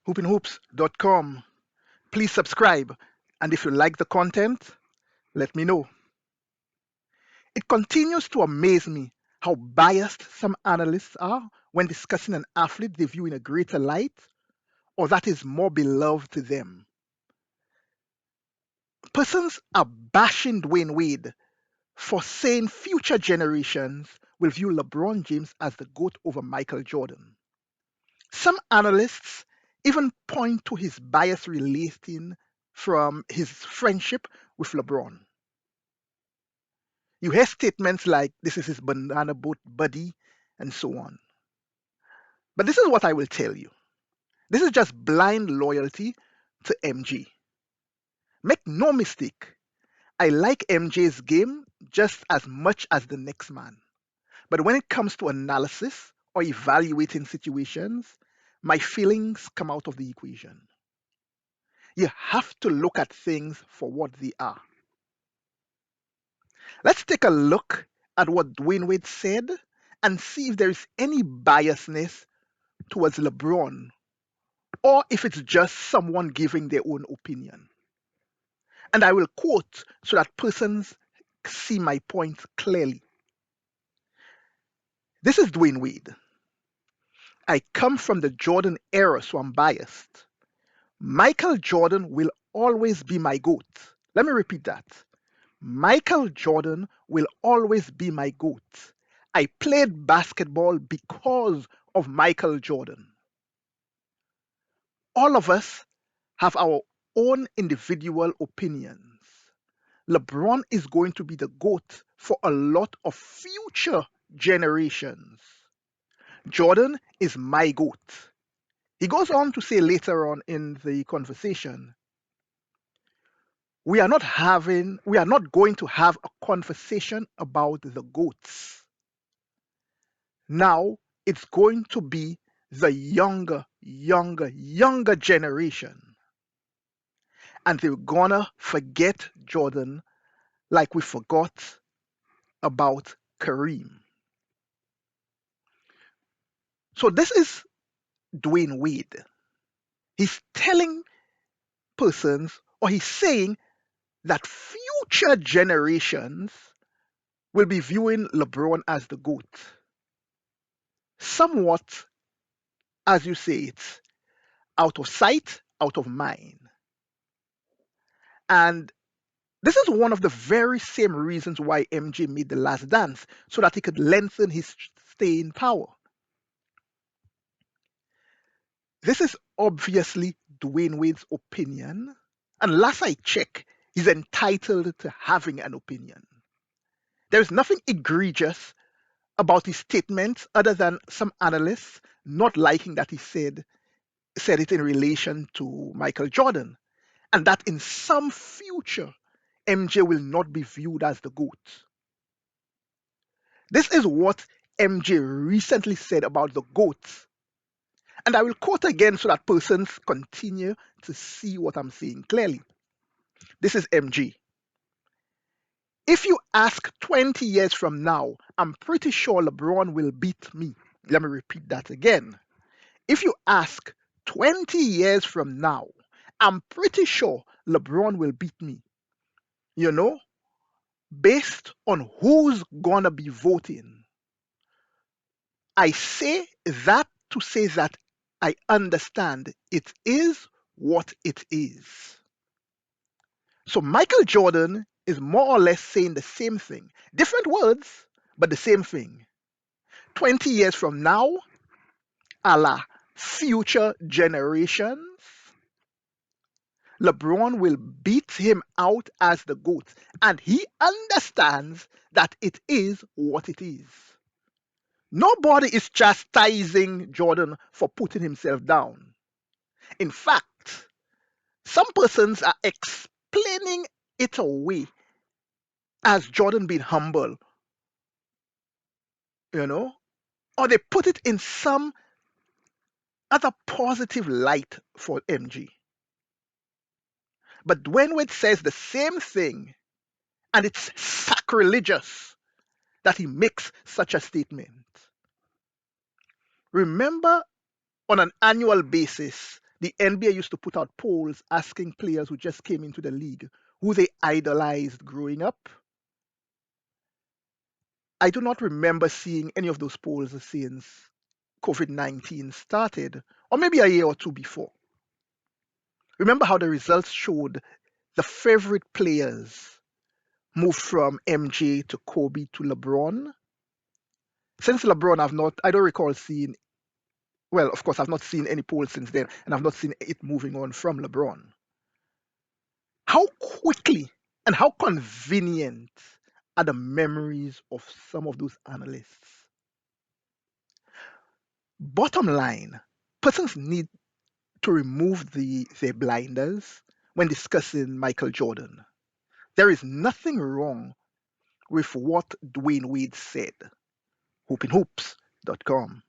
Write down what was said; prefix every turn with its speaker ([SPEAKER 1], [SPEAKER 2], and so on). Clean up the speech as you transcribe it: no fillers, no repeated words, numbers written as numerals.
[SPEAKER 1] hoopinhoops.com. Please subscribe, and if you like the content, let me know. It continues to amaze me how biased some analysts are when discussing an athlete they view in a greater light or that is more beloved to them. Persons are bashing Dwayne Wade for saying future generations will view LeBron James as the GOAT over Michael Jordan. Some analysts even point to his bias relating from his friendship with LeBron. You hear statements like this is his banana boat buddy and so on. But this is what I will tell you. This is just blind loyalty to MG. Make no mistake, I like MJ's game just as much as the next man. But when it comes to analysis or evaluating situations, my feelings come out of the equation. You have to look at things for what they are. Let's take a look at what Dwayne Wade said and see if there is any biasness towards LeBron or if it's just someone giving their own opinion. And I will quote so that persons see my point clearly. This is Dwayne Wade. I come from the Jordan era, so I'm biased. Michael Jordan will always be my GOAT. Let me repeat that. Michael Jordan will always be my GOAT. I played basketball because of Michael Jordan. All of us have our own individual opinions. LeBron is going to be the GOAT for a lot of future generations. Jordan is my GOAT. He goes on to say later on in the conversation, we are not going to have a conversation about the GOATs. Now it's going to be the younger generation. And they're gonna forget Jordan like we forgot about Kareem. So this is Dwayne Wade. He's telling persons, or he's saying that future generations will be viewing LeBron as the GOAT. Somewhat, as you say, it's out of sight, out of mind. And this is one of the very same reasons why MJ made the last dance, so that he could lengthen his staying power. This is obviously Dwayne Wade's opinion, and last I check, he's entitled to having an opinion. There is nothing egregious about his statements other than some analysts not liking that he said it in relation to Michael Jordan, and that in some future MJ will not be viewed as the GOAT. This is what MJ recently said about the GOAT. And I will quote again so that persons continue to see what I'm saying clearly. This is MG. If you ask 20 years from now, I'm pretty sure LeBron will beat me. Let me repeat that again. If you ask 20 years from now, I'm pretty sure LeBron will beat me. You know, based on who's gonna be voting. I say that to say that I understand it is what it is. So Michael Jordan is more or less saying the same thing. Different words, but the same thing. 20 years from now, a la future generations, LeBron will beat him out as the GOAT. And he understands that it is what it is. Nobody is chastising Jordan for putting himself down. In fact, some persons are explaining it away as Jordan being humble, you know, or they put it in some other positive light for MG. But Dwayne Wade says the same thing, and it's sacrilegious that he makes such a statement. Remember, on an annual basis, The NBA used to put out polls asking players who just came into the league who they idolized growing up. I do not remember seeing any of those polls since COVID-19 started, or maybe a year or two before. Remember how the results showed the favorite players moved from MJ to Kobe to LeBron? Since LeBron, I don't recall seeing, well, of course, I've not seen any polls since then, and I've not seen it moving on from LeBron. How quickly and how convenient are the memories of some of those analysts? Bottom line, persons need to remove their blinders when discussing Michael Jordan. There is nothing wrong with what Dwyane Wade said. Hoopinhoops.com.